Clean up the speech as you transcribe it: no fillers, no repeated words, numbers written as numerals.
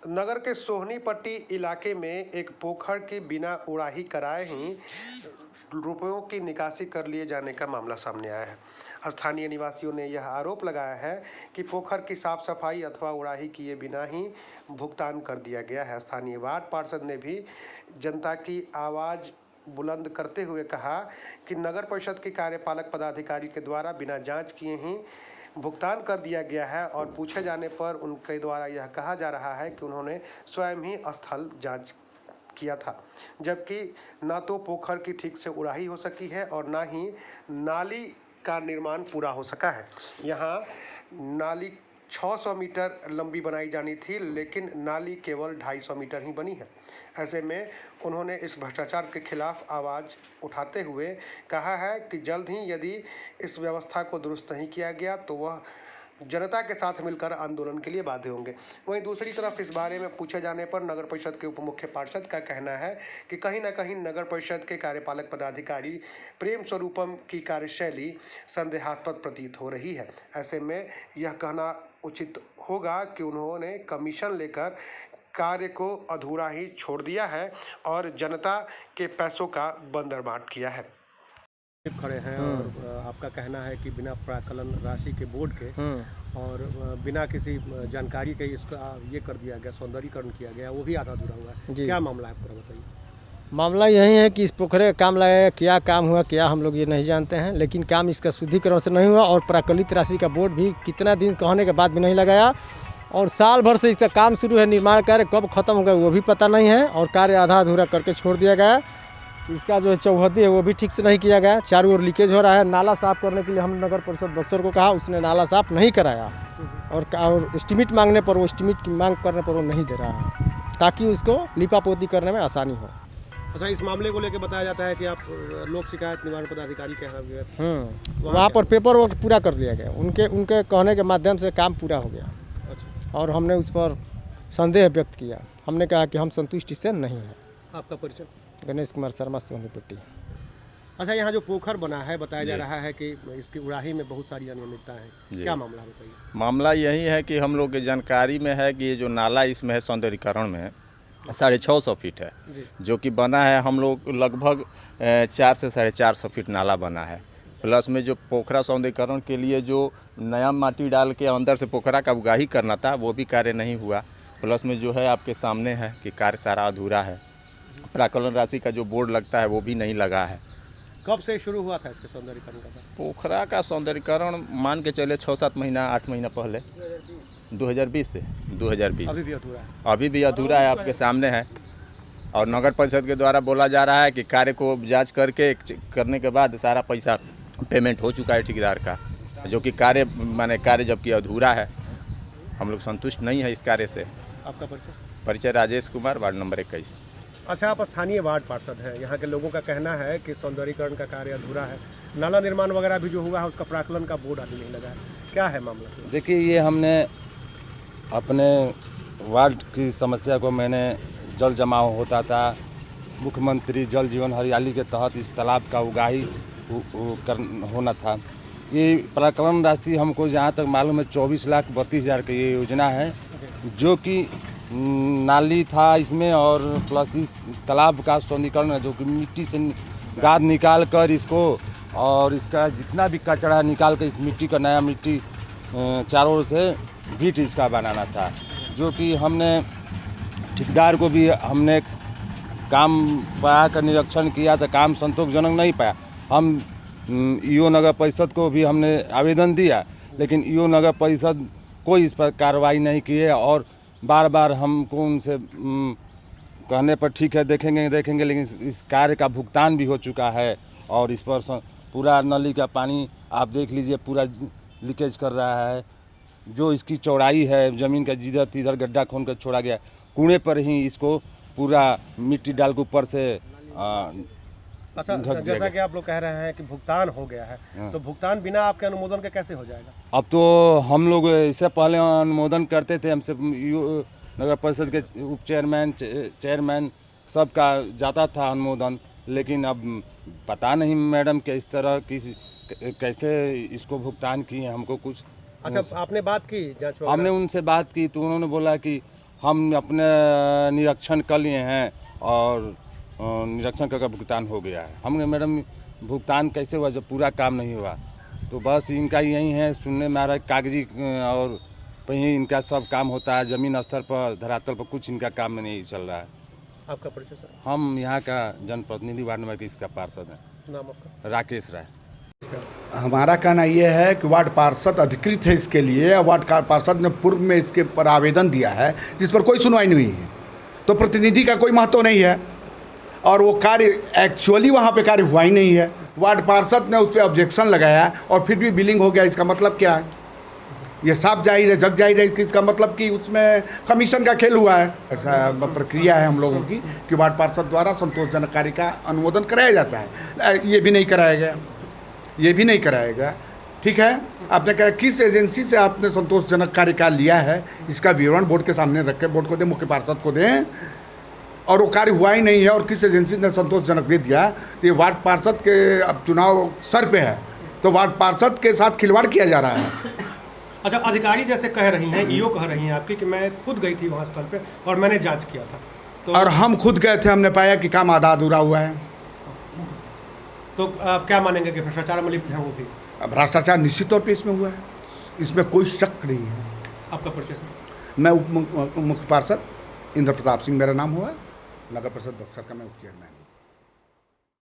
नगर के सोहनी पट्टी इलाके में एक पोखर की बिना उड़ाही कराए ही रुपयों की निकासी कर लिए जाने का मामला सामने आया है। स्थानीय निवासियों ने यह आरोप लगाया है कि पोखर की साफ सफाई अथवा उड़ाही किए बिना ही भुगतान कर दिया गया है। स्थानीय वार्ड पार्षद ने भी जनता की आवाज़ बुलंद करते हुए कहा कि नगर परिषद के कार्यपालक पदाधिकारी के द्वारा बिना जांच किए ही भुगतान कर दिया गया है और पूछे जाने पर उनके द्वारा यह कहा जा रहा है कि उन्होंने स्वयं ही स्थल जांच किया था, जबकि ना तो पोखर की ठीक से उड़ाही हो सकी है और ना ही नाली का निर्माण पूरा हो सका है। यहाँ नाली 600 मीटर लंबी बनाई जानी थी, लेकिन नाली केवल 250 मीटर ही बनी है। ऐसे में उन्होंने इस भ्रष्टाचार के खिलाफ आवाज़ उठाते हुए कहा है कि जल्द ही यदि इस व्यवस्था को दुरुस्त नहीं किया गया तो वह जनता के साथ मिलकर आंदोलन के लिए बाध्य होंगे। वहीं दूसरी तरफ इस बारे में पूछे जाने पर नगर परिषद के उप मुख्य पार्षद का कहना है कि कहीं न कहीं नगर परिषद के कार्यपालक पदाधिकारी प्रेम स्वरूपम की कार्यशैली संदेहास्पद प्रतीत हो रही है। ऐसे में यह कहना उचित होगा कि उन्होंने कमीशन लेकर कार्य को अधूरा ही छोड़ दिया है और जनता के पैसों का बंदरबाट किया है। खड़े हैं और आपका कहना है कि बिना प्राक्कलन राशि के बोर्ड के और बिना किसी जानकारी के इसका ये कर दिया गया, सौंदर्यीकरण किया गया, वो भी आधा अधूरा हुआ है। क्या मामला है पूरा बताइए। मामला यही है कि इस पोखरे का काम लगाया, क्या काम हुआ क्या हम लोग ये नहीं जानते हैं, लेकिन काम इसका शुद्धिकरण से नहीं हुआ और प्राक्कलित राशि का बोर्ड भी कितना दिन कहने के बाद भी नहीं लगाया और साल भर से इसका काम शुरू है, निर्माण कार्य कब खत्म होगा वो भी पता नहीं है और कार्य आधा अधूरा करके छोड़ दिया गया। इसका जो चौहद्दी है वो भी ठीक से नहीं किया गया, चारों ओर लीकेज हो रहा है। नाला साफ़ करने के लिए हम नगर परिषद बक्सर को कहा, उसने नाला साफ़ नहीं कराया और एस्टीमेट मांगने पर वो एस्टीमेट की मांग करने पर वो नहीं दे रहा है ताकि उसको लिपापोती करने में आसानी हो। अच्छा, इस मामले को लेकर बताया जाता है कि आप लोक शिकायत निवारण पदाधिकारी के यहाँ गए, वहाँ पर पेपर वर्क पूरा कर लिया गया, उनके कहने के माध्यम से काम पूरा हो गया। अच्छा। और हमने उस पर संदेह व्यक्त किया, हमने कहा कि हम संतुष्टि से नहीं हैं। आपका परिचय? गणेश कुमार शर्मा, सोहनी पट्टी। अच्छा, यहाँ जो पोखर बना है बताया जा रहा है कि इसकी उड़ाही में बहुत सारी अनियमितता है, क्या मामला बताइए। मामला यही है कि हम लोग की जानकारी में है कि ये जो नाला इसमें है सौंदर्यीकरण में 650 फीट है, जो कि बना है हम लोग लगभग 4 से 450 फीट नाला बना है। प्लस में जो पोखरा सौंदर्यीकरण के लिए जो नया माटी डाल के अंदर से पोखरा का उगाही करना था वो भी कार्य नहीं हुआ। प्लस में जो है आपके सामने है कि कार्य सारा अधूरा है। प्राक्कलन राशि का जो बोर्ड लगता है वो भी नहीं लगा है। कब से शुरू हुआ था इसके सौंदर्यीकरण का? पोखरा का सौंदर्यीकरण मान के चले 6-7 महीना 8 महीना पहले 2020 से 2020। अभी भी अधूरा है? अभी भी अधूरा है, आपके सामने है। और नगर परिषद के द्वारा बोला जा रहा है कि कार्य को जांच करने के बाद सारा पैसा पेमेंट हो चुका है ठेकेदार का, जो कि कार्य जबकि अधूरा है। हम लोग संतुष्ट नहीं है इस कार्य से। आपका परिचय? परिचय राजेश कुमार, वार्ड नंबर 21। अच्छा, आप स्थानीय वार्ड पार्षद हैं, यहाँ के लोगों का कहना है कि सौंदर्यीकरण का कार्य अधूरा है, नाला निर्माण वगैरह भी जो हुआ है उसका प्राक्कलन का बोर्ड अभी नहीं लगा है, क्या है मामला? देखिए, ये हमने अपने वार्ड की समस्या को, मैंने जल जमाव होता था, मुख्यमंत्री जल जीवन हरियाली के तहत इस तालाब का उगाही होना था। ये प्राक्कलन राशि हमको जहाँ तक मालूम है 24,32,000 की ये योजना है, जो कि नाली था इसमें और प्लस इस तालाब का सौंदर्यीकरण है, जो कि मिट्टी से गाद निकाल कर इसको और इसका जितना भी कचरा निकाल कर इस मिट्टी का नया मिट्टी चारों ओर से भीट इसका बनाना था, जो कि हमने ठेकेदार को भी हमने काम पाया कर निरीक्षण किया तो काम संतोषजनक नहीं पाया। हम ईओ नगर परिषद को भी हमने आवेदन दिया, लेकिन ईओ नगर परिषद कोई इस पर कार्रवाई नहीं की है और बार बार हमको उनसे कहने पर ठीक है देखेंगे, लेकिन इस कार्य का भुगतान भी हो चुका है और इस पर पूरा नली का पानी आप देख लीजिए पूरा लीकेज कर रहा है। जो इसकी चौड़ाई है, ज़मीन का जिधर तिधर गड्ढा खोद कर छोड़ा गया, कुएं पर ही इसको पूरा मिट्टी डाल के ऊपर से अच्छा, जैसा कि आप लोग कह रहे हैं कि भुगतान हो गया है, तो भुगतान बिना आपके अनुमोदन के कैसे हो जाएगा? अब तो हम लोग इससे पहले अनुमोदन करते थे, हमसे नगर परिषद के उप चेयरमैन सबका जाता था अनुमोदन, लेकिन अब पता नहीं मैडम कि इस तरह कैसे इसको भुगतान किए हमको कुछ। अच्छा, आपने बात की जांच? हमने उनसे बात की तो उन्होंने बोला कि हम अपने निरीक्षण कर लिए हैं और निरीक्षण करके भुगतान हो गया है। हमने मैडम भुगतान कैसे हुआ जब पूरा काम नहीं हुआ? तो बस इनका यही है, सुनने में आ रहा है कागजी और वहीं इनका सब काम होता है, ज़मीन स्तर पर धरातल पर कुछ इनका काम में नहीं चल रहा है। आपका परिचय सर? हम यहाँ का जनप्रतिनिधि वार्ड नंबर 21 का पार्षद हैं। नाम आपका? राकेश राय। हमारा कहना ये है कि वार्ड पार्षद अधिकृत है इसके लिए। वार्ड पार्षद ने पूर्व में इसके पर आवेदन दिया है जिस पर कोई सुनवाई नहीं हुई है, तो प्रतिनिधि का कोई महत्व नहीं है और वो कार्य एक्चुअली वहाँ पे कार्य हुआ ही नहीं है। वार्ड पार्षद ने उस पर ऑब्जेक्शन लगाया और फिर भी बिलिंग हो गया। इसका मतलब क्या है? ये साफ जाहिर है, जग जाहिर है कि इसका मतलब कि उसमें कमीशन का खेल हुआ है। ऐसा प्रक्रिया है हम लोगों की कि वार्ड पार्षद द्वारा संतोषजनक कार्य का अनुमोदन कराया जाता है। ये भी नहीं कराया गया, ये भी नहीं कराया गया। ठीक है, आपने कहा किस एजेंसी से आपने संतोषजनक कार्य का लिया है, इसका विवरण बोर्ड के सामने रख के बोर्ड को दें, मुख्य पार्षद को दें, और वो कार्य हुआ ही नहीं है और किस एजेंसी ने संतोषजनक दे दिया। तो ये वार्ड पार्षद के अब चुनाव सर पे है, तो वार्ड पार्षद के साथ खिलवाड़ किया जा रहा है। अच्छा, अधिकारी जैसे कह रही हैं, ईओ कह रही हैं आपकी कि मैं खुद गई थी वहाँ स्थल पे और मैंने जांच किया था, तो और हम खुद गए थे, हमने पाया कि काम आधा अधूरा हुआ है। तो आप क्या मानेंगे कि भ्रष्टाचार में लिप्त हैं वो भी? भ्रष्टाचार निश्चित तौर पे इसमें हुआ है, इसमें कोई शक नहीं है। आपका परिचय सर? मैं उप मुख्य पार्षद इंद्र प्रताप सिंह मेरा नाम हुआ, नगर परिषद बक्सर का मैं उप चेयरमैन।